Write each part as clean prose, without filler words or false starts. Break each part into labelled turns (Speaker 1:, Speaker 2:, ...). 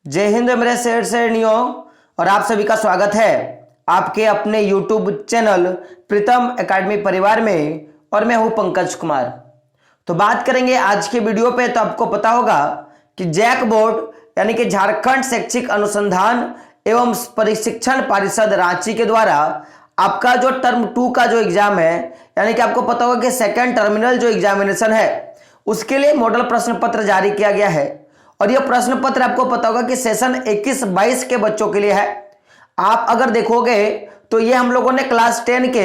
Speaker 1: जय हिंद मेरे शेर शेरनियों, और आप सभी का स्वागत है आपके अपने YouTube चैनल प्रीतम एकेडमी परिवार में। और मैं हूं पंकज कुमार। तो बात करेंगे आज के वीडियो पे। तो आपको पता होगा कि जैक बोर्ड यानी कि झारखंड शैक्षिक अनुसंधान एवं प्रशिक्षण परिषद रांची के द्वारा आपका जो टर्म 2 का जो एग्जाम है, यानी कि आपको पता होगा कि सेकेंड टर्मिनल जो एग्जामिनेशन है उसके लिए मॉडल प्रश्न पत्र जारी किया गया है। और यह प्रश्न पत्र आपको पता होगा कि सेशन 21-22 के बच्चों के लिए है। आप अगर देखोगे तो ये हम लोगों ने क्लास 10 के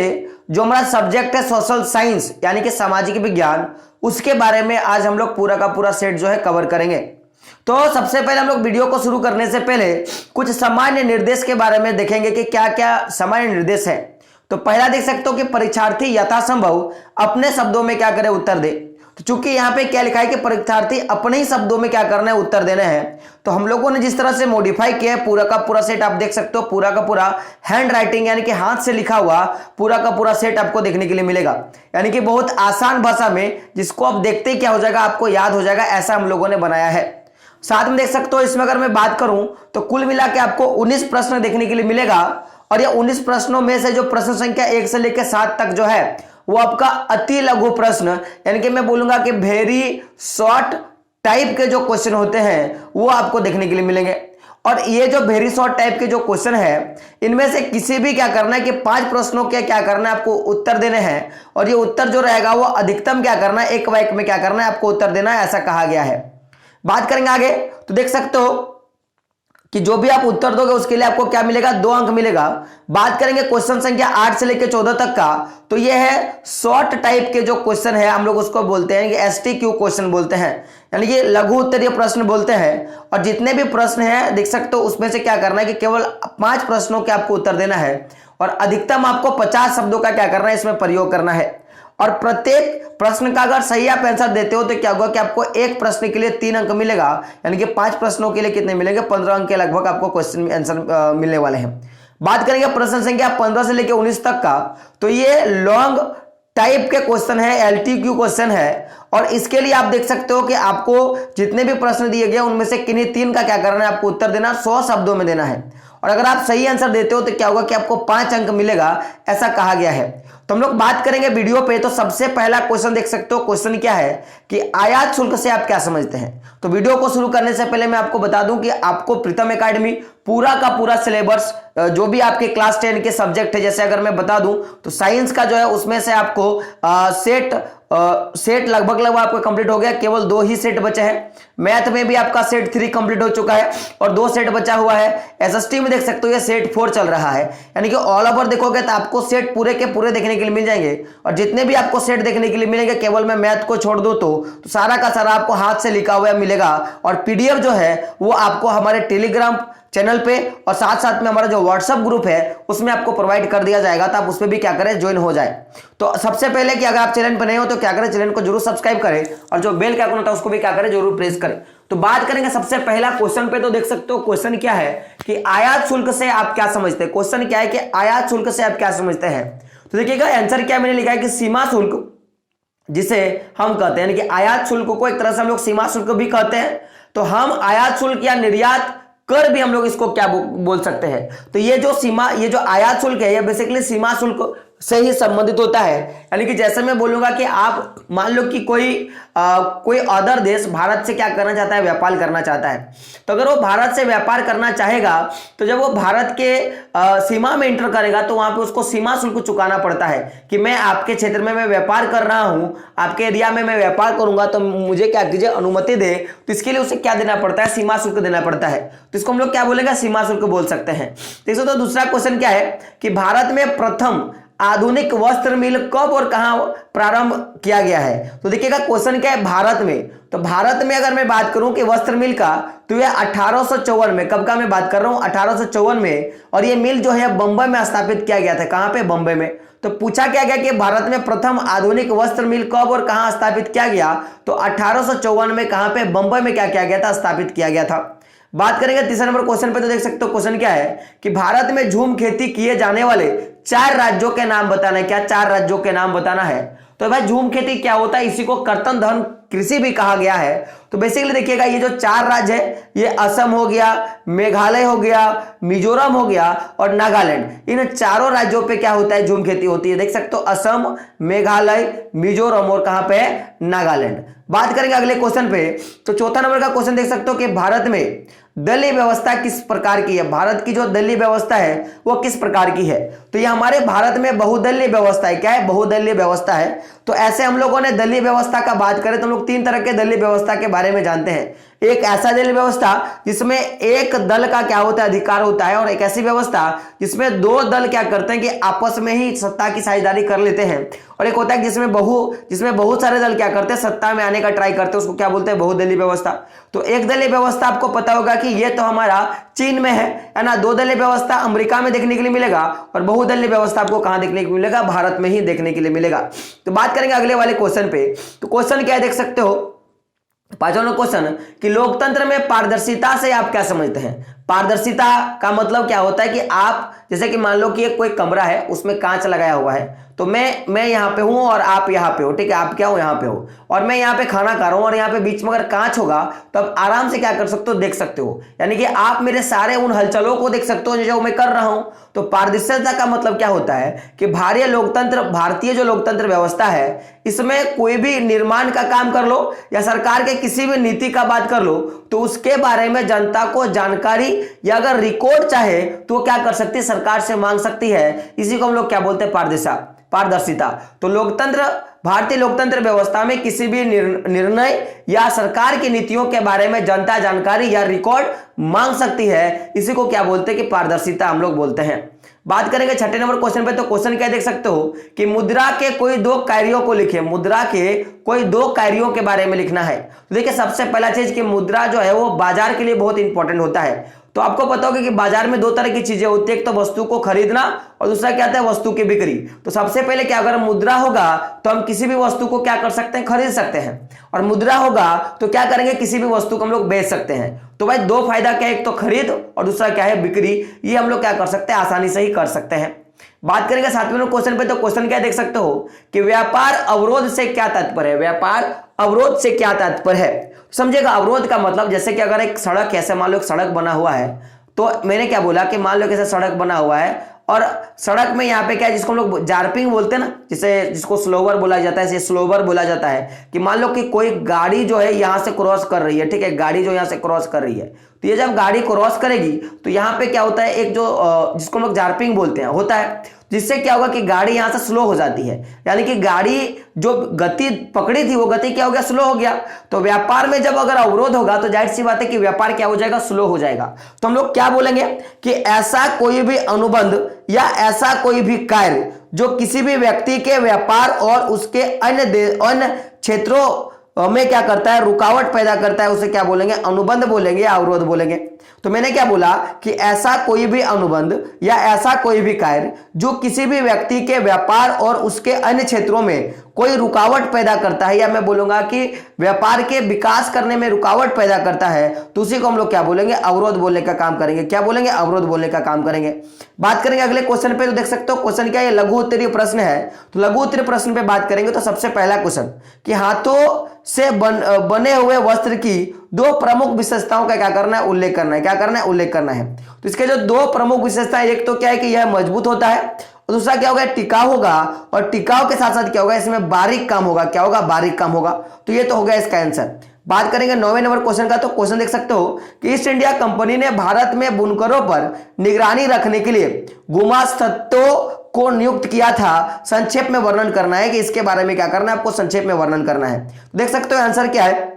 Speaker 1: जो हमारा सब्जेक्ट है सोशल साइंस यानी कि सामाजिक विज्ञान, उसके बारे में आज हम लोग पूरा का पूरा सेट जो है कवर करेंगे। तो सबसे पहले हम लोग वीडियो को शुरू करने से पहले कुछ सामान्य निर्देश के बारे में देखेंगे कि क्या क्या सामान्य निर्देश है। तो पहला देख सकते हो कि परीक्षार्थी यथासंभव अपने शब्दों में क्या करे, उत्तर दे। तो चूंकि यहां पे क्या लिखा है कि परीक्षार्थी अपने ही शब्दों में क्या करना है, उत्तर देना है। तो हम लोगों ने जिस तरह से मॉडिफाई किया है पूरा का पूरा सेट आप देख सकते हो, पूरा का पूरा हैंड राइटिंग यानी कि हाथ से लिखा हुआ पूरा का पूरा सेट आपको देखने के लिए मिलेगा। यानी कि बहुत आसान भाषा में, जिसको आप देखते ही क्या हो जाएगा, आपको याद हो जाएगा, ऐसा हम लोगों ने बनाया है। साथ में देख सकते हो इसमें अगर मैं बात करूं तो कुल मिला के आपको 19 प्रश्न देखने के लिए मिलेगा। और ये 19 प्रश्नों में से जो प्रश्न संख्या 1 से लेकर 7 तक जो है वो आपका अति लघु प्रश्न, यानी कि मैं बोलूंगा कि वेरी शॉर्ट टाइप के जो क्वेश्चन होते हैं वो आपको देखने के लिए मिलेंगे। और ये जो वेरी शॉर्ट टाइप के जो क्वेश्चन है, इनमें से किसी भी क्या करना है कि 5 प्रश्नों के क्या करना है, आपको उत्तर देने हैं। और ये उत्तर जो रहेगा वो अधिकतम क्या करना है, एक वाक्य में क्या करना है, आपको उत्तर देना है, ऐसा कहा गया है। बात करेंगे आगे तो देख सकते हो कि जो भी आप उत्तर दोगे उसके लिए आपको क्या मिलेगा, 2 अंक मिलेगा। बात करेंगे क्वेश्चन संख्या 8 से लेकर 14 तक का, तो ये है शॉर्ट टाइप के जो क्वेश्चन है, हम लोग उसको बोलते हैं कि एसटीक्यू क्वेश्चन बोलते हैं, यानी कि लघु उत्तरीय प्रश्न बोलते हैं। और जितने भी प्रश्न हैं देख सकते हो उसमें से क्या करना है कि केवल 5 प्रश्नों के आपको उत्तर देना है। और अधिकतम आपको 50 शब्दों का क्या करना है, इसमें प्रयोग करना है। और प्रत्येक प्रश्न का अगर सही आप आंसर देते हो तो क्या होगा कि आपको एक प्रश्न के लिए 3 अंक मिलेगा, यानी कि 5 प्रश्नों के लिए कितने मिलेंगे, 15 अंक के लगभग आपको क्वेश्चन आंसर मिलने वाले हैं। बात करेंगे प्रश्न संख्या 15 से लेकर 19 तक का, तो ये लॉन्ग टाइप के क्वेश्चन है, एलटीक्यू क्वेश्चन है। और इसके लिए आप देख सकते हो कि आपको जितने भी प्रश्न दिए गए उनमें से किन्हीं 3 का क्या करना है, आपको उत्तर देना 100 शब्दों में देना है। और अगर आप सही आंसर देते हो तो क्या होगा कि आपको 5 अंक मिलेगा, ऐसा कहा गया है। तो हम लोग बात करेंगे वीडियो पे। तो सबसे पहला क्वेश्चन देख सकते हो, क्वेश्चन क्या है कि आयात शुल्क से आप क्या समझते हैं। तो वीडियो को शुरू करने से पहले मैं आपको बता दूं कि आपको प्रीतम एकेडमी पूरा का पूरा सिलेबस जो भी आपके क्लास 10 के सब्जेक्ट है, जैसे अगर मैं बता दूं तो साइंस का जो है उसमें से आपको सेट लगभग आपको कंप्लीट हो गया, केवल 2 ही सेट बचे हैं। मैथ में भी आपका सेट 3 कंप्लीट हो चुका है और 2 सेट बचा हुआ है। एसएसटी में देख सकते हो ये सेट 4 चल रहा है, यानी कि ऑल ओवर देखोगे तो आपको सेट पूरे के पूरे देखने के लिए मिल जाएंगे। और जितने भी आपको सेट देखने के लिए मिलेंगे, केवल मैं मैथ को छोड़ दूं तो सारा का सारा आपको हाथ से लिखा हुआ मिलेगा। और पीडीएफ जो है वो आपको हमारे टेलीग्राम चैनल पे और साथ साथ में हमारा जो व्हाट्सएप ग्रुप है उसमें आपको प्रोवाइड कर दिया जाएगा, तो आप उस पर भी क्या करें, ज्वाइन हो जाए। तो सबसे पहले कि अगर आप चैनल पर नए हो तो क्या करें, चैनल को जरूर सब्सक्राइब करें और जो बेल का आइकन होता है उसको भी क्या करें, जरूर प्रेस करें। तो बात करेंगे सबसे पहला क्वेश्चन पे। तो देख सकते हो क्वेश्चन क्या है कि आयात शुल्क से आप क्या समझते हैं। क्वेश्चन क्या है कि आयात शुल्क से आप क्या समझते हैं। तो देखिएगा आंसर क्या मैंने लिखा है कि सीमा शुल्क जिसे हम कहते हैं, यानी कि आयात शुल्क को एक तरह से हम लोग सीमा शुल्क भी कहते हैं। तो हम आयात शुल्क या निर्यात कर भी हम लोग इसको क्या बोल सकते हैं। तो ये जो आयात शुल्क है ये बेसिकली सीमा शुल्क से ही संबंधित होता है। यानी कि जैसे मैं बोलूंगा कि आप मान लो कि कोई अदर देश भारत से क्या करना चाहता है, व्यापार करना चाहता है। तो अगर वो भारत से व्यापार करना चाहेगा तो जब वो भारत के सीमा में इंटर करेगा तो वहां पे उसको सीमा शुल्क चुकाना पड़ता है कि मैं आपके क्षेत्र में मैं व्यापार कर रहा हूं, आपके एरिया में मैं व्यापार करूंगा तो मुझे क्या कीजिए, अनुमति दे। तो इसके लिए उसे क्या देना पड़ता है, सीमा शुल्क देना पड़ता है। तो इसको हम लोग क्या बोलेंगे, सीमा शुल्क बोल सकते हैं। देखो तो दूसरा क्वेश्चन क्या है कि भारत में प्रथम आधुनिक वस्त्र मिल कब और कहां प्रारंभ किया गया है। तो देखिएगा क्वेश्चन क्या है, भारत में। तो भारत में अगर मैं बात करूं कि वस्त्र मिल का, तो यह 1854 में, कब का मैं बात कर रहा हूं, 1854 में। और यह मिल जो है बंबई में स्थापित किया गया था। कहां पे, बंबई में। तो पूछा क्या गया कि भारत में प्रथम आधुनिक वस्त्र मिल कब और कहां स्थापित किया गया। तो 1854 में कहां पे, बंबई में क्या किया गया था, स्थापित किया गया था। बात करेंगे तीसरे नंबर क्वेश्चन पे। तो देख सकते हो क्वेश्चन क्या है कि भारत में झूम खेती किए जाने वाले 4 राज्यों के नाम बताना है। क्या 4 राज्यों के नाम बताना है। तो भाई झूम खेती क्या होता है, इसी को कर्तन धन कृषि भी कहा गया है। तो बेसिकली देखिएगा ये जो 4 राज्य है, ये असम हो गया, मेघालय हो गया, मिजोरम हो गया और नागालैंड। इन चारों राज्यों पे क्या होता है, झूम खेती होती है। देख सकते हो असम, मेघालय, मिजोरम और कहां पे है, नागालैंड। बात करेंगे अगले क्वेश्चन पे, तो चौथा नंबर का क्वेश्चन देख सकते हो कि भारत में दलीय व्यवस्था किस प्रकार की है। भारत की जो दलीय व्यवस्था है वो किस प्रकार की है। तो ये हमारे भारत में बहुदलीय व्यवस्था है। क्या है, बहुदलीय व्यवस्था है। तो ऐसे हम लोगों ने दलीय व्यवस्था का बात करें तो हम लोग 3 तरह के दलीय व्यवस्था के बारे में जानते हैं। एक ऐसा दलीय व्यवस्था जिसमें एक दल का क्या होता है, अधिकार होता है, और एक ऐसी व्यवस्था जिसमें 2 दल क्या करते हैं कि आपस में ही सत्ता की साझेदारी कर लेते हैं। और एक होता है जिसमें बहुत सारे दल क्या करते हैं, सत्ता में आने का ट्राई करते हैं, उसको क्या बोलते हैं, बहुदलीय व्यवस्था। तो एक दलीय व्यवस्था आपको पता होगा कि ये तो हमारा चीन में है ना। 2 दलीय व्यवस्था अमेरिका में देखने के लिए मिलेगा और बहुदलीय व्यवस्था आपको कहां देखने को मिलेगा, भारत में ही देखने के लिए मिलेगा। तो बात करेंगे अगले वाले क्वेश्चन पे। तो क्वेश्चन क्या है देख सकते हो, 5वां क्वेश्चन कि लोकतंत्र में पारदर्शिता से आप क्या समझते हैं। पारदर्शिता का मतलब क्या होता है कि आप जैसे कि मान लो कि कोई कमरा है, उसमें कांच लगाया हुआ है, तो मैं यहाँ पे हूं और आप यहाँ पे हो, ठीक है, आप क्या हो, यहाँ पे हो, और मैं यहाँ पे खाना खा रहा हूं और यहाँ पे बीच में अगर कांच होगा तो आप आराम से क्या कर सकते हो, देख सकते हो। यानी कि आप मेरे सारे उन हलचलों को देख सकते हो जो मैं कर रहा हूं। तो पारदर्शिता का मतलब क्या होता है कि भारतीय जो लोकतंत्र व्यवस्था है, इसमें कोई भी निर्माण का काम कर लो या सरकार के किसी भी नीति का बात कर लो, तो उसके बारे में जनता को जानकारी या अगर रिकॉर्ड चाहे तो क्या कर सकती है, सरकार से मांग सकती है। इसी को हम लोग क्या बोलते हैं, पारदर्शिता। तो भारतीय लोकतंत्र व्यवस्था में किसी भी निर्णय या सरकार की नीतियों के बारे में जनता जानकारी या रिकॉर्ड मांग सकती है। इसी को क्या बोलते हैं कि पारदर्शिता हम लोग बोलते हैं। बात करेंगे 6ठे नंबर क्वेश्चन पे। तो क्वेश्चन क्या देख सकते हो कि मुद्रा के कोई 2 कार्यों को लिखे। मुद्रा के कोई 2 कार्यों के बारे में लिखना है। तो देखिए सबसे पहला चीज कि मुद्रा जो है वो बाजार के लिए बहुत इंपॉर्टेंट होता है। तो आपको पता होगा कि बाजार में 2 तरह की चीजें होती है, एक तो वस्तु को खरीदना और दूसरा क्या आता है, वस्तु की बिक्री। तो सबसे पहले क्या, अगर मुद्रा होगा तो हम किसी भी वस्तु को क्या कर सकते हैं, खरीद सकते हैं, और मुद्रा होगा तो क्या करेंगे, किसी भी वस्तु को हम लोग बेच सकते हैं। तो भाई 2 फायदा क्या है, एक तो खरीद और दूसरा क्या है, बिक्री। ये हम लोग क्या कर सकते हैं, आसानी से ही कर सकते हैं। बात करेंगे 7वें क्वेश्चन पे। तो क्वेश्चन क्या देख सकते हो कि व्यापार अवरोध से क्या तात्पर्य है। व्यापार अवरोध से क्या तात्पर्य है, समझेगा। अवरोध का मतलब जैसे कि अगर एक सड़क, ऐसे मान लो एक सड़क बना हुआ है, तो मैंने क्या बोला कि मान लो कैसे सड़क बना हुआ है और सड़क में यहाँ पे क्या है, जिसको हम लोग जार्पिंग बोलते हैं ना, जिसको स्लोवर बोला जाता है, स्लोवर बोला जाता है। कि मान लो कि कोई गाड़ी जो है यहाँ से क्रॉस कर रही है, ठीक है, गाड़ी जो यहाँ से क्रॉस कर रही है, तो ये जब गाड़ी क्रॉस करेगी तो यहाँ पे क्या होता है, एक जो जिसको हम लोग जार्पिंग बोलते हैं होता है, जिससे क्या होगा कि गाड़ी यहां से स्लो हो जाती है। यानी कि गाड़ी जो गति पकड़ी थी वो गति क्या हो गया, स्लो हो गया। तो व्यापार में जब अगर अवरोध होगा तो जाहिर सी बात है कि व्यापार क्या हो जाएगा, स्लो हो जाएगा। तो हम लोग क्या बोलेंगे कि ऐसा कोई भी अनुबंध या ऐसा कोई भी कार्य जो किसी भी व्यक्ति के व्यापार और उसके अन्य क्षेत्रों में क्या करता है, रुकावट पैदा करता है, उसे क्या बोलेंगे, अनुबंध बोलेंगे या अवरोध बोलेंगे। तो मैंने क्या बोला कि ऐसा कोई भी अनुबंध या ऐसा कोई भी कार्य जो किसी भी व्यक्ति के व्यापार और उसके अन्य क्षेत्रों में कोई रुकावट पैदा करता है, या मैं बोलूंगा कि व्यापार के विकास करने में रुकावट पैदा करता है, तो उसी को हम लोग क्या बोलेंगे, अवरोध बोलने का काम करेंगे। क्या बोलेंगे, अवरोध बोलने का काम करेंगे। बात करेंगे अगले क्वेश्चन पे। तो देख सकते हो क्वेश्चन क्या है, लघु उत्तरीय प्रश्न है। तो लघु उत्तरीय प्रश्न पे बात करेंगे तो सबसे पहला क्वेश्चन कि हाथों से बने हुए वस्त्र की 2 प्रमुख विशेषताओं का क्या करना है, उल्लेख करना है। क्या करना है, उल्लेख करना है। तो इसके जो 2 प्रमुख विशेषताएं, एक तो क्या है कि यह मजबूत होता है, और दूसरा क्या होगा, टिकाऊ होगा, और टिकाऊ के साथ साथ क्या होगा, इसमें बारीक काम होगा। क्या होगा, बारीक काम होगा। तो ये तो हो गया इसका आंसर। बात करेंगे 9वें नंबर क्वेश्चन का। तो क्वेश्चन देख सकते हो कि ईस्ट इंडिया कंपनी ने भारत में बुनकरों पर निगरानी रखने के लिए गुमास्तों को नियुक्त किया था। संक्षेप में वर्णन करना है कि इसके बारे में क्या करना है, आपको संक्षेप में वर्णन करना है। देख सकते हो आंसर क्या है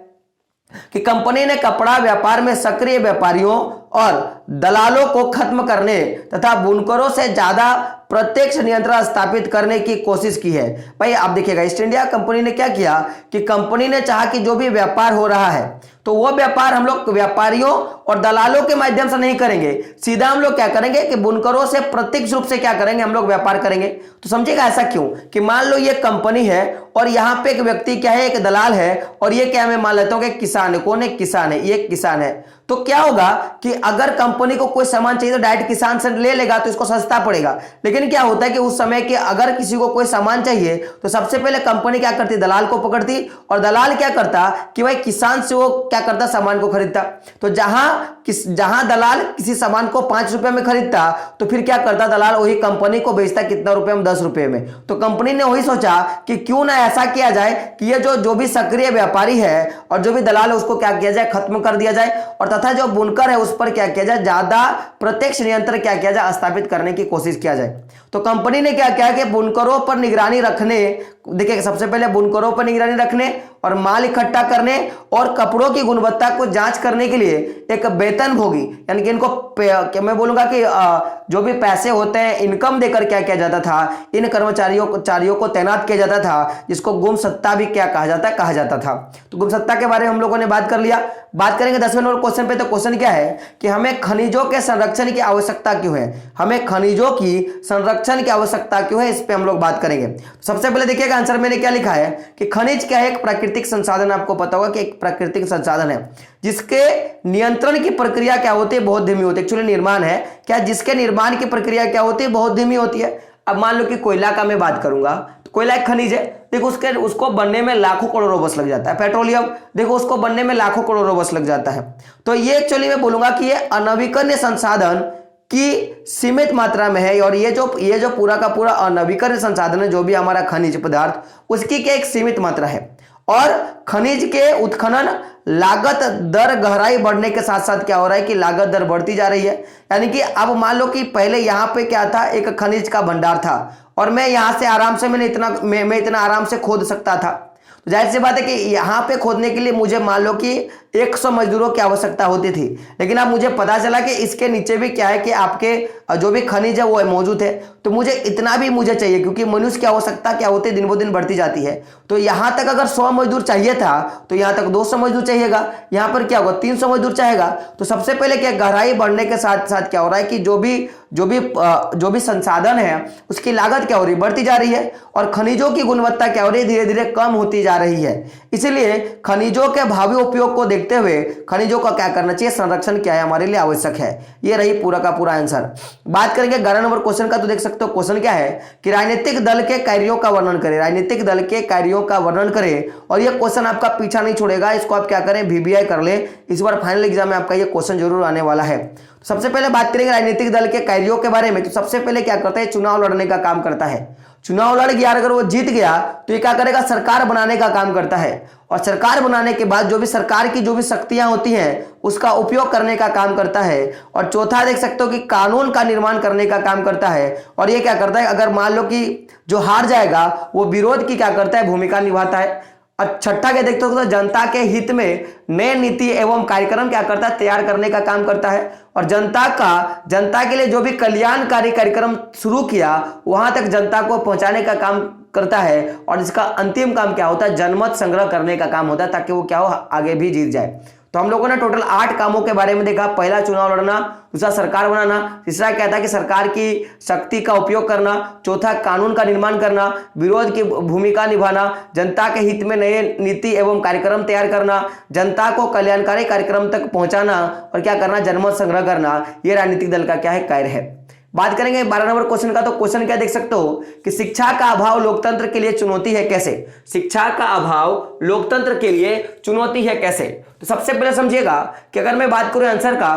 Speaker 1: कि कंपनी ने कपड़ा व्यापार में सक्रिय व्यापारियों और दलालों को खत्म करने तथा बुनकरों से ज्यादा प्रत्यक्ष नियंत्रण स्थापित करने की कोशिश की है। भाई आप देखिएगा, ईस्ट इंडिया कंपनी ने क्या किया कि कंपनी ने चाहा कि जो भी व्यापार हो रहा है तो वो व्यापार हम लोग व्यापारियों और दलालों के माध्यम से नहीं करेंगे, सीधा हम लोग क्या करेंगे कि बुनकरों से प्रत्यक्ष रूप से क्या करेंगे, हम लोग व्यापार करेंगे। तो समझिएगा ऐसा क्यों कि मान लो ये कंपनी है और यहाँ पे एक व्यक्ति क्या है, एक दलाल है, और ये क्या मैं मान लेता हूँ कि किसान है। कौन है, किसान है, ये किसान है। तो क्या होगा कि अगर कंपनी को कोई सामान चाहिए तो डायरेक्ट किसान से ले लेगा तो इसको सस्ता पड़ेगा, लेकिन लेकिन क्या होता है कि उस समय के अगर किसी को कोई सामान चाहिए तो सबसे पहले कंपनी क्या करती, दलाल को पकड़ती, और दलाल क्या करता कि भाई किसान से वो क्या करता, सामान को खरीदता। तो जहां दलाल किसी सामान को 5 रुपए में खरीदता तो फिर क्या करता, दलाल वही कंपनी को बेचता कितना रुपए में, 10 रुपए में। तो कंपनी ने वही सोचा कि क्यों ना ऐसा किया जाए कि ये जो भी सक्रिय व्यापारी है और जो भी दलाल है उसको क्या किया जाए, खत्म कर दिया जाए, और तथा जो बुनकर है उस पर क्या किया जाए, ज्यादा प्रत्यक्ष नियंत्रण क्या किया जाए, स्थापित करने की कोशिश किया जाए। तो कंपनी ने क्या किया कि बुनकरों पर निगरानी रखने, देखिए सबसे पहले बुनकरों पर निगरानी रखने और माल इकट्ठा करने और कपड़ों की गुणवत्ता को जांच करने के लिए एक वेतनभोगी, यानी कि इनको मैं बोलूंगा कि जो भी पैसे होते हैं इनकम देकर क्या किया जाता था, इन कर्मचारियों को तैनात किया जाता था, जिसको गुमसत्ता भी क्या कहा जाता था। तो गुमसत्ता के बारे में हम लोगों ने बात कर लिया। बात करेंगे 10वें नंबर क्वेश्चन पे। तो क्वेश्चन क्या है कि हमें खनिजों के संरक्षण की आवश्यकता क्यों है, हमें खनिजों की संरक्षण की आवश्यकता क्यों है, इस पे हम लोग बात करेंगे। सबसे पहले देखिएगा आंसर मैंने क्या लिखा है कि खनिज क्या है, एक प्राकृतिक संसाधन। आपको पता होगा कि एक प्राकृतिक संसाधन है जिसके नियंत्रण की प्रक्रिया क्या होती है, बहुत धीमी होती है। एक्चुअली निर्माण है क्या, जिसके निर्माण की प्रक्रिया क्या होती है, बहुत धीमी होती है। अब मान लो कि कोयला का मैं बात करूंगा, तो कोयला एक खनिज है, देखो उसको बनने में लाखों करोड़ों वर्ष लग जाता है। पेट्रोलियम देखो उसको बनने में लाखों करोड़ों वर्ष लग जाता है। तो ये एक्चुअली मैं बोलूंगा कि ये अनवीकरणीय संसाधन की सीमित मात्रा में है, और ये जो पूरा का पूरा अनवीकरणीय संसाधन है, जो भी हमारा खनिज पदार्थ, उसकी क्या एक सीमित मात्रा है। और खनिज के उत्खनन लागत दर गहराई बढ़ने के साथ साथ क्या हो रहा है कि लागत दर बढ़ती जा रही है। यानी कि अब मान लो कि पहले यहां पे क्या था, एक खनिज का भंडार था और मैं यहां से आराम से मैं इतना आराम से खोद सकता था। तो जाहिर सी बात है कि यहां पे खोदने के लिए मुझे मान लो कि 100 मजदूरों की आवश्यकता होती थी, लेकिन अब मुझे पता चला कि इसके नीचे भी क्या है कि आपके जो भी खनिज है वो मौजूद है, तो मुझे इतना भी मुझे चाहिए, क्योंकि मनुष्य की आवश्यकता क्या होती है, दिन ब दिन बढ़ती जाती है। तो यहां तक अगर 100 मजदूर चाहिए था तो यहां तक 200 मजदूर चाहिएगा, यहां पर क्या होगा 300 मजदूर चाहेगा। तो सबसे पहले क्या, गहराई बढ़ने के साथ साथ क्या हो रहा है कि जो भी संसाधन है उसकी लागत क्या हो रही है, बढ़ती जा रही है, और खनिजों की गुणवत्ता क्या हो रही है, धीरे धीरे कम होती जा रही है। इसीलिए खनिजों के भावी उपयोग को देखते हुए खनिजों का क्या करना चाहिए, संरक्षण क्या है हमारे लिए आवश्यक है। ये रही पूरा का पूरा आंसर। बात करेंगे 11 नंबर क्वेश्चन का। तो देख सकते हो क्वेश्चन क्या है कि राजनीतिक दल के कार्यों का वर्णन करें, राजनीतिक दल के कार्यों का वर्णन करें। और ये क्वेश्चन आपका पीछा नहीं छोड़ेगा, इसको आप क्या करें, VBI कर ले, इस बार फाइनल एग्जाम में आपका ये क्वेश्चन जरूर आने वाला है। सबसे पहले बात करेंगे राजनीतिक दल के कार्यों के बारे में। तो सबसे पहले क्या करता है, चुनाव लड़ने का काम करता है। चुनाव लड़ गया, अगर वो जीत गया तो ये क्या करेगा, सरकार बनाने का काम करता है, और सरकार बनाने के बाद जो भी सरकार की जो भी शक्तियां होती हैं उसका उपयोग करने का काम करता है। और चौथा देख सकते हो कि कानून का निर्माण करने का काम करता है। और ये क्या करता है, अगर मान लो कि जो हार जाएगा वो विरोध की क्या करता है, भूमिका निभाता है। और छठा क्या देखते हो तो जनता के हित में नए नीति एवं कार्यक्रम क्या करता है, तैयार करने का काम करता है। और जनता के लिए जो भी कल्याणकारी कार्यक्रम शुरू किया वहां तक जनता को पहुंचाने का काम करता है। और इसका अंतिम काम क्या होता है, जनमत संग्रह करने का काम होता है, ताकि वो क्या हो, आगे भी जीत जाए। तो हम लोगों ने टोटल 8 कामों के बारे में देखा। पहला चुनाव लड़ना, दूसरा सरकार बनाना, तीसरा क्या था कि सरकार की शक्ति का उपयोग करना, चौथा कानून का निर्माण करना, विरोध की भूमिका निभाना, जनता के हित में नए नीति एवं कार्यक्रम तैयार करना, जनता को कल्याणकारी कार्यक्रम तक पहुंचाना, और क्या करना, जनमत संग्रह करना। यह राजनीतिक दल का क्या है, कार्य है। बात करेंगे 12 नंबर क्वेश्चन का। तो क्वेश्चन क्या देख सकते हो कि शिक्षा का अभाव लोकतंत्र के लिए चुनौती है कैसे, शिक्षा का अभाव लोकतंत्र के लिए चुनौती है कैसे। तो सबसे पहले समझिएगा कि अगर मैं बात करूं आंसर का,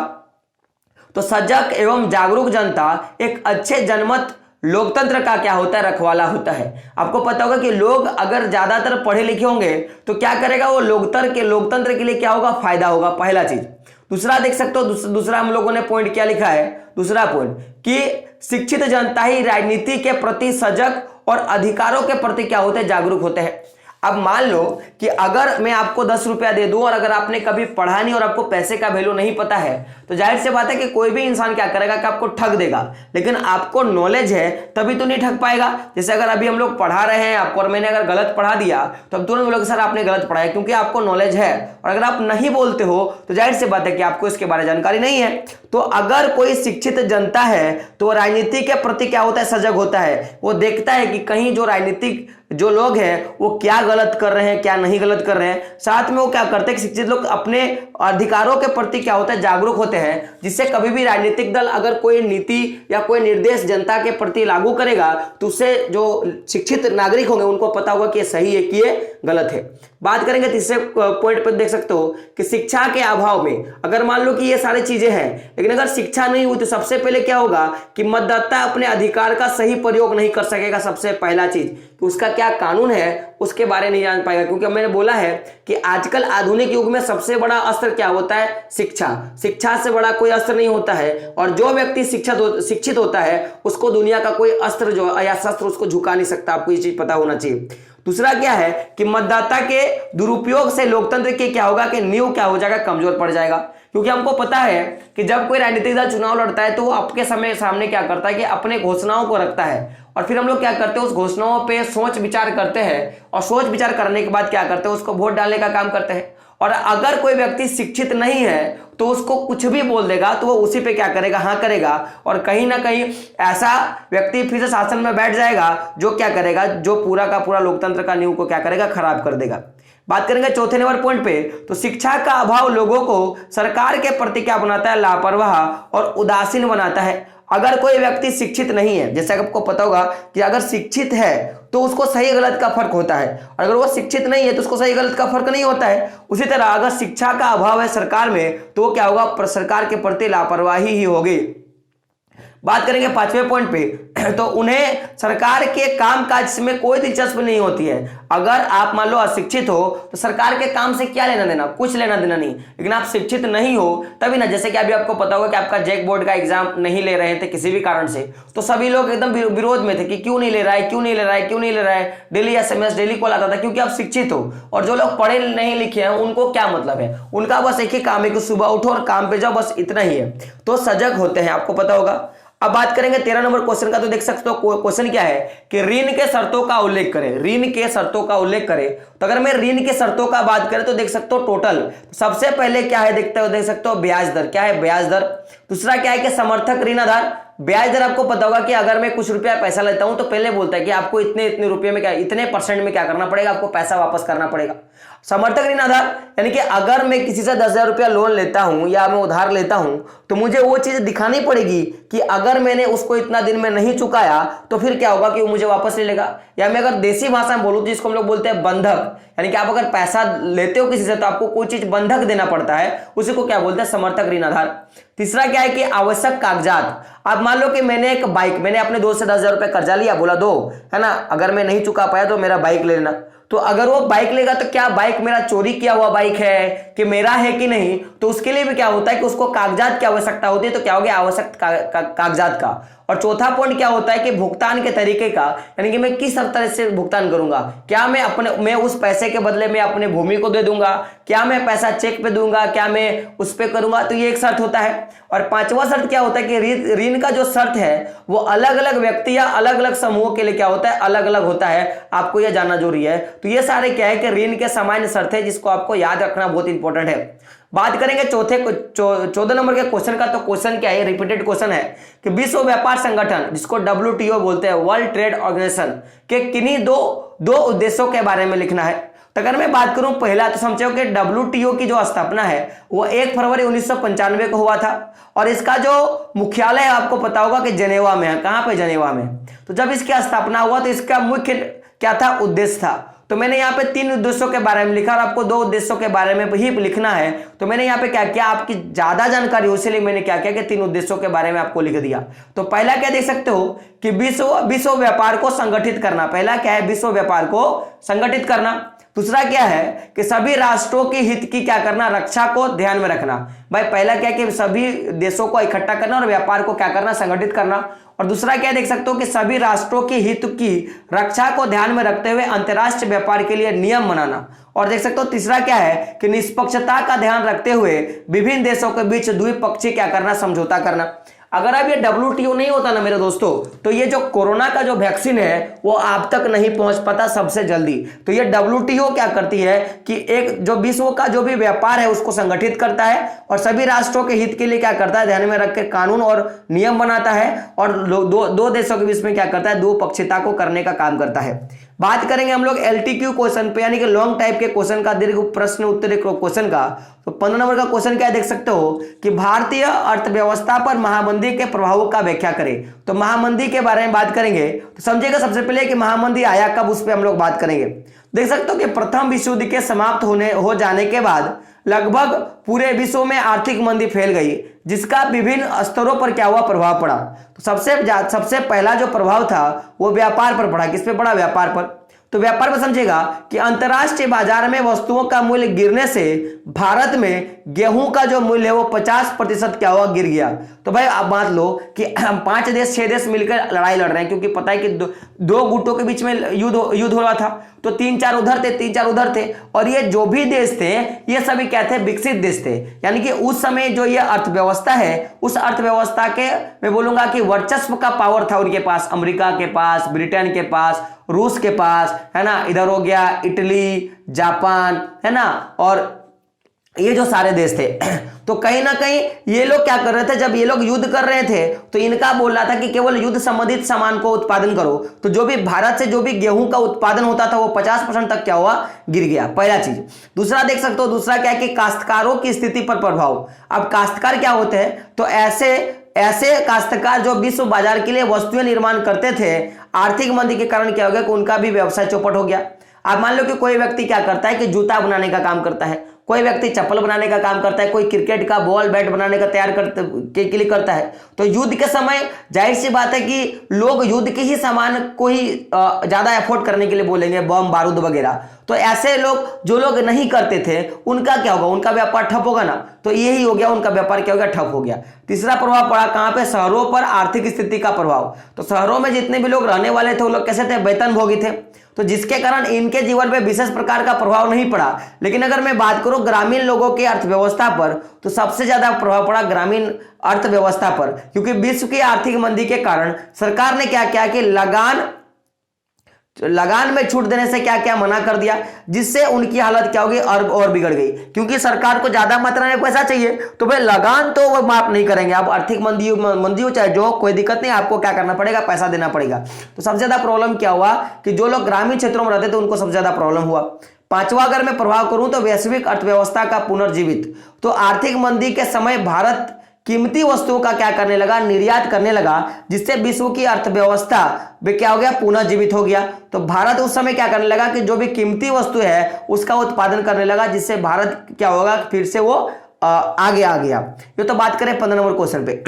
Speaker 1: तो सजग एवं जागरूक जनता एक अच्छे जनमत लोकतंत्र का क्या होता है, रखवाला होता है। आपको पता होगा कि लोग अगर ज्यादातर पढ़े लिखे होंगे तो क्या करेगा, वो लोकतंत्र के लिए क्या होगा, फायदा होगा, पहला चीज। दूसरा देख सकते हो, दूसरा हम लोगों ने पॉइंट क्या लिखा है, दूसरा पॉइंट कि शिक्षित जनता ही राजनीति के प्रति सजग और अधिकारों के प्रति क्या होते हैं, जागरूक होते हैं। अब मान लो कि अगर मैं आपको 10 रुपया दे दूं और अगर आपने कभी पढ़ा नहीं और आपको पैसे का वैल्यू नहीं पता है, तो जाहिर सी बात है कि कोई भी इंसान क्या करेगा कि आपको ठग देगा। लेकिन आपको नॉलेज है तभी तो नहीं ठग पाएगा। जैसे अगर अभी हम लोग पढ़ा रहे हैं आपको, और मैंने अगर गलत पढ़ा दिया तो अब तुरंत बोलोगे सर आपने गलत पढ़ा है, क्योंकि आपको नॉलेज है। और अगर आप नहीं बोलते हो तो जाहिर सी बात है कि आपको इसके बारे में जानकारी नहीं है। तो अगर कोई शिक्षित जनता है तो वो राजनीति के प्रति क्या होता है, सजग होता है। वो देखता है कि कहीं जो राजनीतिक जो लोग हैं वो क्या गलत कर रहे हैं, क्या नहीं गलत कर रहे हैं। साथ में वो क्या करते हैं कि शिक्षित लोग अपने अधिकारों के प्रति क्या होता है, जागरूक होते हैं, जिससे कभी भी राजनीतिक दल अगर कोई नीति या कोई निर्देश जनता के प्रति लागू करेगा तो उससे जो शिक्षित नागरिक होंगे उनको पता होगा कि ये सही है कि ये गलत है। बात करेंगे तीसरे पॉइंट पर, देख सकते हो कि शिक्षा के अभाव में अगर मान लो कि ये सारी चीजें हैं लेकिन अगर शिक्षा नहीं हुई तो सबसे पहले क्या होगा कि मतदाता अपने अधिकार का सही प्रयोग नहीं कर सकेगा। सबसे पहला चीज कि उसका क्या कानून है उसके बारे में नहीं जान पाएगा, क्योंकि मैंने बोला है कि आजकल आधुनिक युग में सबसे बड़ा अस्त्र क्या होता है, शिक्षा। शिक्षा से बड़ा कोई अस्त्र नहीं होता है, और जो व्यक्ति शिक्षित होता है उसको दुनिया का कोई अस्त्र जो या शस्त्र उसको झुका नहीं सकता। आपको ये चीज पता होना चाहिए। दूसरा क्या है कि मतदाता के दुरुपयोग से लोकतंत्र के क्या होगा कि नींव क्या हो जाएगा, कमजोर पड़ जाएगा। क्योंकि हमको पता है कि जब कोई राजनीतिक दल चुनाव लड़ता है तो वो आपके सामने क्या करता है कि अपने घोषणाओं को रखता है, और फिर हम लोग क्या करते हैं उस घोषणाओं पे सोच विचार करते हैं, और सोच विचार करने के बाद क्या करते हैं उसको वोट डालने का काम करते हैं। और अगर कोई व्यक्ति शिक्षित नहीं है तो उसको कुछ भी बोल देगा तो वो उसी पे क्या करेगा, हाँ करेगा, और कहीं ना कहीं ऐसा व्यक्ति फिर से शासन में बैठ जाएगा जो क्या करेगा, जो पूरा का पूरा लोकतंत्र का नींव को क्या करेगा, खराब कर देगा। बात करेंगे चौथे नंबर पॉइंट पे, तो शिक्षा का अभाव लोगों को सरकार के प्रति क्या बनाता है, लापरवाह और उदासीन बनाता है। अगर कोई व्यक्ति शिक्षित नहीं है, जैसे आपको पता होगा कि अगर शिक्षित है तो उसको सही गलत का फर्क होता है, और अगर वो शिक्षित नहीं है तो उसको सही गलत का फर्क नहीं होता है। उसी तरह अगर शिक्षा का अभाव है सरकार में तो क्या होगा, सरकार के प्रति लापरवाही ही होगी। बात करेंगे पांचवें पॉइंट पे, तो उन्हें सरकार के काम काज में कोई दिलचस्पी नहीं होती है। अगर आप मान लो अशिक्षित हो तो सरकार के काम से क्या लेना देना, कुछ लेना देना नहीं। लेकिन आप शिक्षित नहीं हो तभी ना, जैसे कि अभी आपको पता होगा कि आपका जैक बोर्ड का एग्जाम नहीं ले रहे थे किसी भी कारण से, तो सभी लोग एकदम विरोध में थे कि क्यों नहीं ले रहा है, क्यों नहीं ले रहा है, क्यों नहीं ले रहा है। डेली SMS डेली कॉल आता था, क्योंकि आप शिक्षित हो। और जो लोग पढ़े नहीं लिखे हैं उनको क्या मतलब है, उनका बस एक ही काम है कि सुबह उठो और काम पे जाओ, बस इतना ही है। तो सजग होते हैं, आपको पता होगा। अब बात करेंगे 13 नंबर क्वेश्चन का, तो देख सकते हो क्वेश्चन क्या है कि ऋण के शर्तों का उल्लेख करें। ऋण के शर्तों का उल्लेख करें, तो अगर मैं ऋण के शर्तों का बात करें तो देख सकते हो टोटल, तो सबसे पहले क्या है देखते हो, देख सकते हो ब्याज दर, क्या है ब्याज दर। दूसरा क्या है कि समर्थक ऋण आधार। ब्याज दर आपको पता होगा कि अगर मैं कुछ रुपया पैसा लेता हूं तो पहले बोलता है कि आपको इतने इतने रुपये में क्या, इतने % में क्या करना पड़ेगा, आपको पैसा वापस करना पड़ेगा। समर्थक ऋण आधार यानी कि अगर मैं किसी से 10,000 रुपया लोन लेता हूं या मैं उधार लेता हूं तो मुझे वो चीज दिखानी पड़ेगी कि अगर मैंने उसको इतना दिन में नहीं चुकाया तो फिर क्या होगा कि वो मुझे वापस ले लेगा। या मैं अगर देसी भाषा में बोलूं तो जिसको हम लोग बोलते हैं बंधक, यानी कि आप अगर पैसा लेते हो किसी से तो आपको कोई चीज बंधक देना पड़ता है, उसी को क्या बोलते हैं, समर्थक ऋण आधार। तीसरा क्या है कि आवश्यक कागजात। आप मान लो कि मैंने एक बाइक, मैंने अपने दोस्त से 10,000 रुपये कर्जा लिया, बोला दो, है ना, अगर मैं नहीं चुका पाया तो मेरा बाइक ले लेना। तो अगर वो बाइक लेगा तो क्या बाइक मेरा चोरी किया हुआ बाइक है कि मेरा है कि नहीं, तो उसके लिए भी क्या होता है कि उसको कागजात की आवश्यकता होती है। तो क्या हो गया, आवश्यक कागजात का। और चौथा पॉइंट क्या होता है कि भुगतान के तरीके का, यानी कि मैं किस तरह से भुगतान करूंगा। क्या मैं उस पैसे के बदले में अपने भूमि को दे दूंगा, क्या मैं पैसा चेक पे दूंगा, क्या मैं उस पे करूंगा, तो ये एक शर्त होता है। और पांचवा शर्त क्या होता है कि ऋण का जो शर्त है वो अलग अलग व्यक्ति या अलग अलग समूहों के लिए क्या होता है, अलग अलग होता है। आपको यह जानना जरूरी है। तो ये सारे क्या है कि ऋण के सामान्य शर्त है जिसको आपको याद रखना बहुत इंपॉर्टेंट है। बात करेंगे 14 नंबर के क्वेश्चन का, तो क्वेश्चन क्या है, रिपीटेड क्वेश्चन है कि विश्व व्यापार संगठन जिसको WTO बोलते हैं, वर्ल्ड ट्रेड ऑर्गेनाइजेशन के किन्हीं दो उद्देश्यों के बारे में लिखना है। तो अगर मैं बात करूं पहला, तो समझो कि WTO की जो स्थापना है वो 1 फरवरी 1995 को हुआ था, और इसका जो मुख्यालय आपको पता होगा कि जेनेवा में है। कहां पे, जेनेवा में। तो जब इसकी स्थापना हुआ तो इसका मुख्य क्या था, उद्देश्य था। तो मैंने यहाँ पे 3 उद्देश्यों के बारे में लिखा और आपको 2 उद्देश्यों के बारे में ही लिखना है। तो मैंने यहाँ पे क्या किया, आपकी ज्यादा जानकारी हो इसलिए मैंने क्या किया कि 3 उद्देश्यों के बारे में आपको लिख दिया। तो पहला क्या देख सकते हो कि विश्व व्यापार को संगठित करना। पहला क्या है, विश्व व्यापार को संगठित करना। दूसरा क्या है कि सभी राष्ट्रों के हित की क्या करना, रक्षा को ध्यान में रखना। भाई पहला क्या है कि सभी देशों को इकट्ठा करना और व्यापार को क्या करना, संगठित करना। और दूसरा क्या देख सकते हो कि सभी राष्ट्रों के हित की रक्षा को ध्यान में रखते हुए अंतर्राष्ट्रीय व्यापार के लिए नियम बनाना। और देख सकते हो तीसरा क्या है कि निष्पक्षता का ध्यान रखते हुए विभिन्न देशों के बीच द्विपक्षीय क्या करना, समझौता करना। अगर अब ये WTO नहीं होता ना मेरे दोस्तों, तो ये जो कोरोना का जो वैक्सीन है वो आप तक नहीं पहुंच पाता सबसे जल्दी। तो ये WTO क्या करती है कि एक जो विश्व का जो भी व्यापार है उसको संगठित करता है और सभी राष्ट्रों के हित के लिए क्या करता है, ध्यान में रख के कानून और नियम बनाता है और दो देशों के बीच में क्या करता है, दो पक्षीयता को करने का काम करता है। बात करेंगे हम लोग LTQ क्वेश्चन पे, यानी कि लॉन्ग टाइप के क्वेश्चन का, दीर्घ प्रश्न उत्तर क्वेश्चन का। तो 15 नंबर का क्वेश्चन क्या देख सकते हो कि भारतीय अर्थव्यवस्था पर महामंदी के प्रभावों का व्याख्या करें। तो महामंदी के बारे में बात करेंगे तो समझिएगा सबसे पहले कि महामंदी आया कब, उस पर हम लोग बात करेंगे। देख सकते हो कि प्रथम विश्व युद्ध के समाप्त हो जाने के बाद लगभग पूरे विश्व में आर्थिक मंदी फैल गई, जिसका विभिन्न स्तरों पर क्या हुआ, प्रभाव पड़ा। तो सबसे पहला जो प्रभाव था वो व्यापार पर पड़ा। किस पे पड़ा, व्यापार पर। तो व्यापार में समझेगा कि अंतरराष्ट्रीय बाजार में वस्तुओं का मूल्य गिरने से भारत में गेहूं का जो मूल्य है वो 50% क्या हुआ, गिर गया। तो भाई आप मान लो कि 5 देश 6 देश मिलकर लड़ाई लड़ रहे हैं, क्योंकि पता है कि दो गुटों के बीच में युद्ध हो रहा था। तो 3-4 उधर थे, 3-4 उधर थे, और ये जो भी देश थे ये सभी क्या थे, विकसित देश थे। यानी कि उस समय जो ये अर्थव्यवस्था है, उस अर्थव्यवस्था के मैं बोलूंगा कि वर्चस्व का पावर था उनके पास, अमेरिका के पास, ब्रिटेन के पास, रूस के पास, है ना, इधर हो गया इटली, जापान, है ना, और ये जो सारे देश थे। तो कहीं ना कहीं ये लोग क्या कर रहे थे, जब ये लोग युद्ध कर रहे थे तो इनका बोल रहा था कि केवल युद्ध संबंधित सामान को उत्पादन करो। तो जो भी भारत से जो भी गेहूं का उत्पादन होता था वो 50% तक क्या हुआ, गिर गया, पहला चीज। दूसरा देख सकते हो, दूसरा क्या है कि काश्तकारों की स्थिति पर प्रभाव। अब काश्तकार क्या होते हैं, तो ऐसे काश्तकार जो विश्व बाजार के लिए वस्तुएं निर्माण करते थे, आर्थिक मंदी के कारण क्या हो गया कि उनका भी व्यवसाय चौपट हो गया। आप मान लो कि कोई व्यक्ति क्या करता है कि जूता बनाने का काम करता है, कोई व्यक्ति चप्पल बनाने का काम करता है, कोई क्रिकेट का बॉल बैट बनाने का तैयार के लिए करता है। तो युद्ध के समय जाहिर सी बात है कि लोग युद्ध के ही सामान को ही ज्यादा एफोर्ड करने के लिए बोलेंगे, बम बारूद वगैरह। तो ऐसे लोग जो लोग नहीं करते थे उनका क्या होगा, उनका व्यापार ठप होगा ना। तो यही हो गया, उनका व्यापार क्या हो गया, ठप हो गया। तीसरा प्रभाव पड़ा कहां पे, शहरों पर आर्थिक स्थिति का प्रभाव। तो शहरों में जितने भी लोग रहने वाले थे वो लोग कैसे थे, वेतनभोगी थे। तो जिसके कारण इनके जीवन पे विशेष प्रकार का प्रभाव नहीं पड़ा। लेकिन अगर मैं बात करूं ग्रामीण लोगों की अर्थव्यवस्था पर, तो सबसे ज्यादा प्रभाव पड़ा ग्रामीण अर्थव्यवस्था पर, क्योंकि विश्व की आर्थिक मंदी के कारण सरकार ने क्या किया कि लगान में छूट देने से क्या क्या मना कर दिया, जिससे उनकी हालत क्या होगी, और बिगड़ गई। क्योंकि सरकार को ज्यादा मात्रा में पैसा चाहिए तो भाई लगान तो वो माफ नहीं करेंगे। आप आर्थिक मंदी हो चाहे जो, कोई दिक्कत नहीं, आपको क्या करना पड़ेगा, पैसा देना पड़ेगा। तो सबसे ज्यादा प्रॉब्लम क्या हुआ कि जो लोग ग्रामीण क्षेत्रों में रहते थे उनको सबसे ज्यादा प्रॉब्लम हुआ। पांचवा अगर मैं प्रभाव करूं तो वैश्विक अर्थव्यवस्था का पुनर्जीवित। तो आर्थिक मंदी के समय भारत कीमती वस्तुओं का क्या करने लगा, निर्यात करने लगा, जिससे विश्व की अर्थव्यवस्था भी क्या हो गया, पुनर्जीवित हो गया। तो भारत उस समय क्या करने लगा कि जो भी कीमती वस्तु है उसका उत्पादन करने लगा, जिससे भारत क्या होगा, फिर से वो आगे आ गया। ये तो बात करें 15 नंबर क्वेश्चन पे।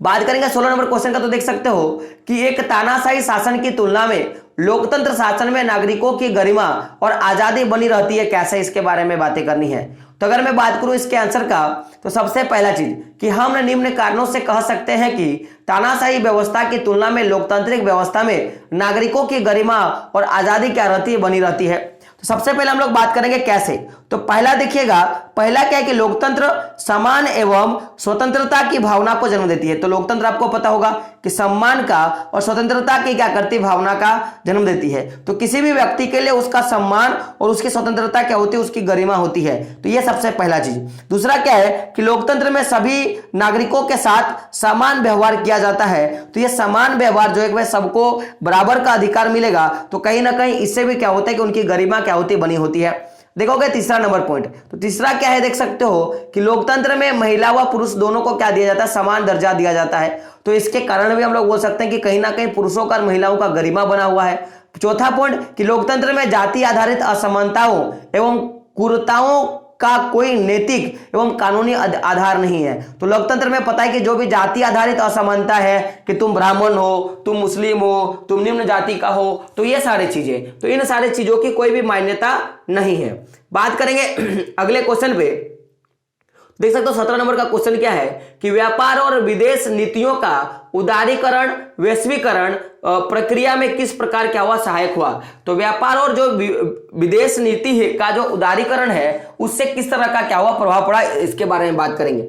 Speaker 1: बात करेंगे 16 नंबर क्वेश्चन का। तो देख सकते हो कि एक तानाशाही शासन की तुलना में लोकतंत्र शासन में नागरिकों की गरिमा और आजादी बनी रहती है, कैसे, इसके बारे में बातें करनी है। तो अगर मैं बात करूं इसके आंसर का, तो सबसे पहला चीज कि हम निम्न कारणों से कह सकते हैं कि तानाशाही व्यवस्था की तुलना में लोकतांत्रिक व्यवस्था में नागरिकों की गरिमा और आजादी क्या रहती है, बनी रहती है। तो सबसे पहले हम लोग बात करेंगे कैसे। तो पहला देखिएगा, पहला क्या है कि लोकतंत्र समान एवं स्वतंत्रता की भावना को जन्म देती है। तो लोकतंत्र आपको पता होगा कि सम्मान का और स्वतंत्रता की क्या करती, भावना का जन्म देती है। तो किसी भी व्यक्ति के लिए उसका सम्मान और उसकी स्वतंत्रता क्या होती है, उसकी गरिमा होती है। तो यह सबसे पहला चीज। दूसरा क्या है कि लोकतंत्र में सभी नागरिकों के साथ समान व्यवहार किया जाता है। तो यह समान व्यवहार जो है सबको बराबर का अधिकार मिलेगा। तो कहीं ना कहीं इससे भी क्या होता है कि उनकी गरिमा क्या होती है, बनी होती है। देखोगे तीसरा नंबर पॉइंट, तो तीसरा क्या है, देख सकते हो कि लोकतंत्र में महिला व पुरुष दोनों को क्या दिया जाता है, समान दर्जा दिया जाता है। तो इसके कारण भी हम लोग बोल सकते हैं कि कहीं ना कहीं पुरुषों का और महिलाओं का गरिमा बना हुआ है। चौथा पॉइंट कि लोकतंत्र में जाति आधारित असमानताओं एवं कुरीतियों का कोई नैतिक एवं कानूनी आधार नहीं है। तो लोकतंत्र में पता है कि जो भी जाति आधारित असमानता है कि तुम ब्राह्मण हो, तुम मुस्लिम हो, तुम निम्न जाति का हो, तो ये सारी चीजें, तो इन सारी चीजों की कोई भी मान्यता नहीं है। बात करेंगे अगले क्वेश्चन पे। देख सकते हो 17 नंबर का क्वेश्चन क्या है कि व्यापार और विदेश नीतियों का उदारीकरण वैश्वीकरण प्रक्रिया में किस प्रकार क्या हुआ, सहायक हुआ। तो व्यापार और जो विदेश नीति का जो उदारीकरण है उससे किस तरह का क्या हुआ, प्रभाव पड़ा, इसके बारे में बात करेंगे।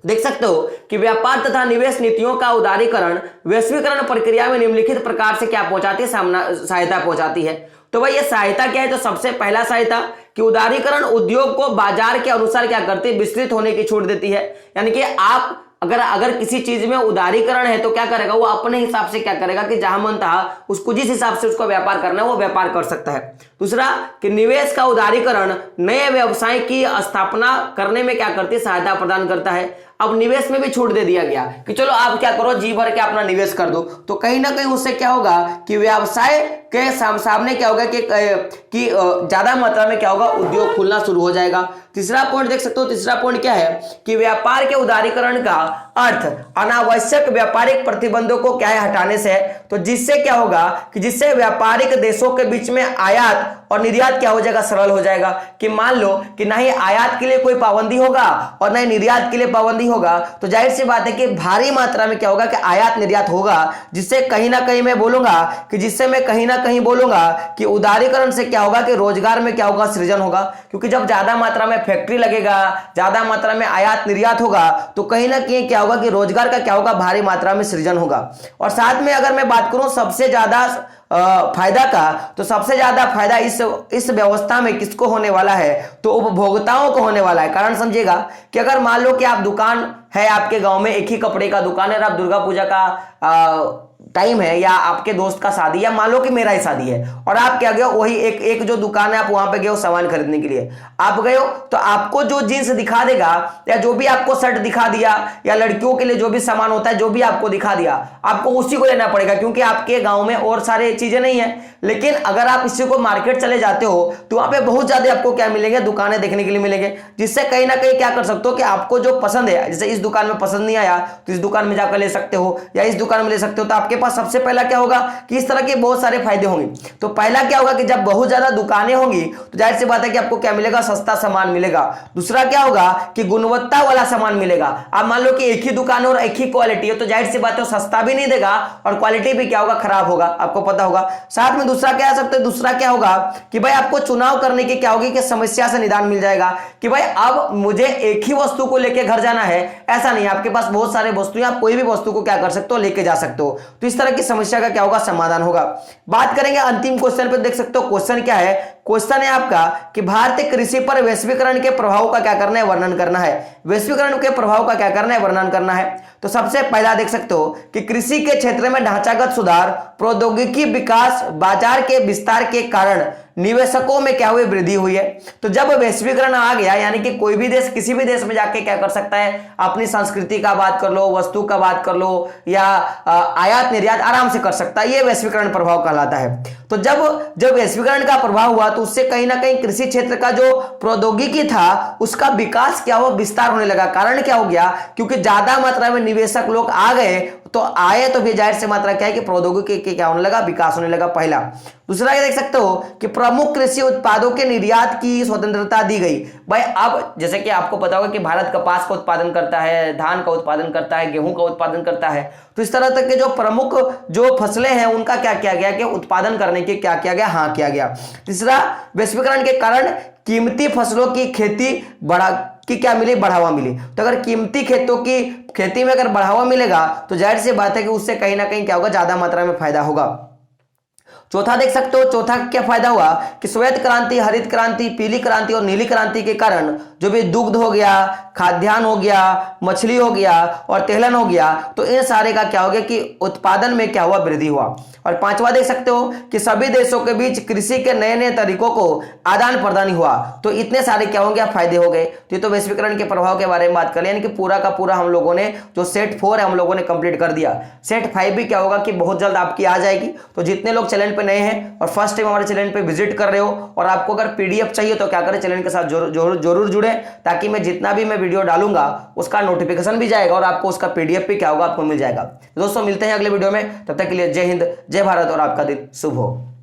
Speaker 1: देख सकते हो कि व्यापार तथा निवेश नीतियों का उदारीकरण वैश्वीकरण प्रक्रिया में निम्नलिखित प्रकार से क्या पहुंचाती है, सहायता पहुंचाती है। तो भाई ये सहायता क्या है, तो सबसे पहला सहायता कि उदारीकरण उद्योग को बाजार के अनुसार क्या करती है, विस्तृत होने की छूट देती है। यानी कि आप अगर किसी चीज में उदारीकरण है तो क्या करेगा, वो अपने हिसाब से क्या करेगा कि जहां मन था उसको जिस हिसाब से उसको व्यापार करना है वो व्यापार कर सकता है। दूसरा कि निवेश का उदारीकरण नए व्यवसाय की स्थापना करने में क्या करती है, सहायता प्रदान करता है। अब निवेश में भी छूट दे दिया गया कि चलो आप क्या करो, जी भर के अपना निवेश कर दो, तो कहीं ना कहीं उससे क्या होगा कि व्यवसाय के सामने क्या होगा कि ज्यादा मात्रा में क्या होगा, उद्योग खुलना शुरू हो जाएगा। तीसरा पॉइंट देख सकते हो, तीसरा पॉइंट क्या है कि व्यापार के उदारीकरण का अर्थ अनावश्यक व्यापारिक प्रतिबंधों को क्या है, हटाने से है। तो जिससे क्या होगा कि जिससे व्यापारिक देशों के बीच में आयात और निर्यात क्या हो जाएगा, सरल हो जाएगा। कि मान लो कि ना ही आयात के लिए कोई पाबंदी होगा और ना ही निर्यात के लिए पाबंदी होगा, तो जाहिर सी बात है कि भारी मात्रा में क्या होगा कि आयात निर्यात होगा, जिससे कहीं ना कहीं मैं बोलूंगा कि उदारीकरण से क्या होगा कि रोजगार में क्या होगा, सृजन होगा। क्योंकि जब ज्यादा मात्रा में फैक्ट्री लगेगा, ज्यादा मात्रा में आयात निर्यात होगा, तो कहीं ना कहीं क्या होगा कि रोजगार का क्या होगा, भारी मात्रा में सृजन होगा। और साथ में अगर मैं बात करूं सबसे ज्यादा फायदा का, तो सबसे ज्यादा फायदा इस व्यवस्था में किसको होने वाला है, तो उपभोक्ताओं को होने वाला है। कारण समझिएगा कि अगर मान लो कि आप दुकान है, आपके गांव में एक ही कपड़े का दुकान है और आप दुर्गा पूजा का टाइम है या आपके दोस्त का शादी, या मान लो कि मेरा ही शादी है और आप क्या गए वही एक जो दुकान है आप वहां पे गए हो सामान खरीदने के लिए, आप गए हो तो आपको जो जींस दिखा देगा या जो भी आपको शर्ट दिखा दिया या लड़कियों के लिए जो भी सामान होता है जो भी आपको दिखा दिया, आपको उसी को लेना पड़ेगा क्योंकि आपके गांव में और सारे चीजें नहीं है। लेकिन अगर आप इसी को मार्केट चले जाते हो तो वहां पे बहुत ज्यादा आपको क्या मिलेंगे, दुकानें देखने के लिए मिलेंगे, जिससे कहीं ना कहीं क्या कर सकते हो कि आपको जो पसंद है, जैसे इस दुकान में पसंद नहीं आया तो इस दुकान में जाकर ले सकते हो या इस दुकान में ले सकते हो। तो आपके पास सबसे पहला क्या होगा कि इस तरह के बहुत सारे फायदे होंगे। तो पहला क्या होगा कि जब बहुत ज्यादा दुकानें होंगी तो जाहिर सी बात है कि आपको क्या मिलेगा, सस्ता सामान मिलेगा। दूसरा क्या होगा कि गुणवत्ता वाला सामान मिलेगा। आप मान लो कि एक ही दुकान और एक ही क्वालिटी है तो जाहिर सी बात है सस्ता भी नहीं देगा और क्वालिटी भी क्या होगा, खराब होगा, आपको पता होगा। साथ में दूसरा क्या आ सकता है, दूसरा क्या होगा कि भाई आपको चुनाव करने की क्या होगी कि समस्या से निदान मिल जाएगा कि भाई अब मुझे एक ही वस्तु को लेकर घर जाना है, ऐसा नहीं, आपके पास बहुत सारे वस्तु, आप कोई भी वस्तु को क्या कर सकते हो, लेके जा सकते हो। तो इस तरह की समस्या का क्या होगा, समाधान होगा। बात करेंगे अंतिम क्वेश्चन पे, देख सकते हो क्वेश्चन क्या है, क्वेश्चन है आपका कि भारतीय कृषि पर वैश्वीकरण के प्रभाव का क्या करना है, वर्णन करना है। वैश्वीकरण के प्रभाव का क्या करना है, वर्णन करना है। तो सबसे पहला देख सकते हो कि कृषि के क्षेत्र में ढांचागत सुधार, प्रौद्योगिकी विकास, बाजार के विस्तार के कारण निवेशकों में क्या हुई, वृद्धि हुई है। तो जब वैश्वीकरण आ गया यानी कि कोई भी देश किसी भी देश में जाके क्या कर सकता है, अपनी संस्कृति का बात कर लो, वस्तु का बात कर लो या आयात निर्यात आराम से कर सकता है, ये वैश्वीकरण प्रभाव कहलाता है। तो जब वैश्वीकरण का प्रभाव हुआ तो उससे कहीं ना कहीं कृषि क्षेत्र का जो प्रौद्योगिकी था उसका विकास क्या हुआ, विस्तार होने लगा। कारण क्या हो गया, क्योंकि ज्यादा मात्रा में निवेशक लोग आ गए तो फिर जाहिर से मात्रा क्या है कि प्रौद्योगिकी के क्या होने लगा, विकास होने लगा, पहला। दूसरा ये देख सकते हो कि प्रमुख कृषि उत्पादों के निर्यात की स्वतंत्रता दी गई। भाई अब जैसे कि आपको पता होगा कि भारत कपास का उत्पादन करता है, धान का उत्पादन करता है, गेहूं का उत्पादन करता है, तो इस तरह तक के जो प्रमुख जो फसलें हैं उनका क्या किया गया कि उत्पादन करने के क्या किया गया, हाँ किया गया। तीसरा, वैश्वीकरण के कारण कीमती फसलों की खेती क्या मिली, बढ़ावा मिली। तो अगर कीमती खेतों की खेती में अगर बढ़ावा मिलेगा तो जाहिर सी बात है कि उससे कहीं ना कहीं क्या होगा, ज्यादा मात्रा में फायदा होगा। चौथा देख सकते हो, चौथा क्या फायदा हुआ कि श्वेत क्रांति, हरित क्रांति, पीली क्रांति और नीली क्रांति के कारण जो भी दुग्ध हो गया, खाद्यान्न हो गया, मछली हो गया और तेलहन हो गया, तो इन सारे का क्या हो गया कि उत्पादन में क्या हुआ, वृद्धि हुआ। और पांचवा देख सकते हो कि सभी देशों के बीच कृषि के नए नए तरीकों को आदान प्रदान हुआ। तो इतने सारे क्या होंगे, फायदे हो गए। तो वैश्वीकरण के प्रभाव के बारे में बात करें, यानी कि पूरा का पूरा हम लोगों ने जो सेट 4 है हम लोगों ने कंप्लीट कर दिया। सेट 5 भी क्या होगा कि बहुत जल्द आपकी आ जाएगी। तो जितने लोग चैनल पे नए हैं और फर्स्ट टाइम हमारे चैनल पे विजिट कर रहे हो और आपको अगर पीडीएफ चाहिए तो क्या करें, चैनल के साथ जरूर जुड़े, ताकि मैं जितना भी मैं वीडियो डालूंगा उसका नोटिफिकेशन भी जाएगा और आपको उसका पीडीएफ भी क्या होगा, आपको मिल जाएगा। दोस्तों मिलते हैं अगले वीडियो में, तब तक के लिए जय हिंद, जय भारत और आपका दिन शुभ हो।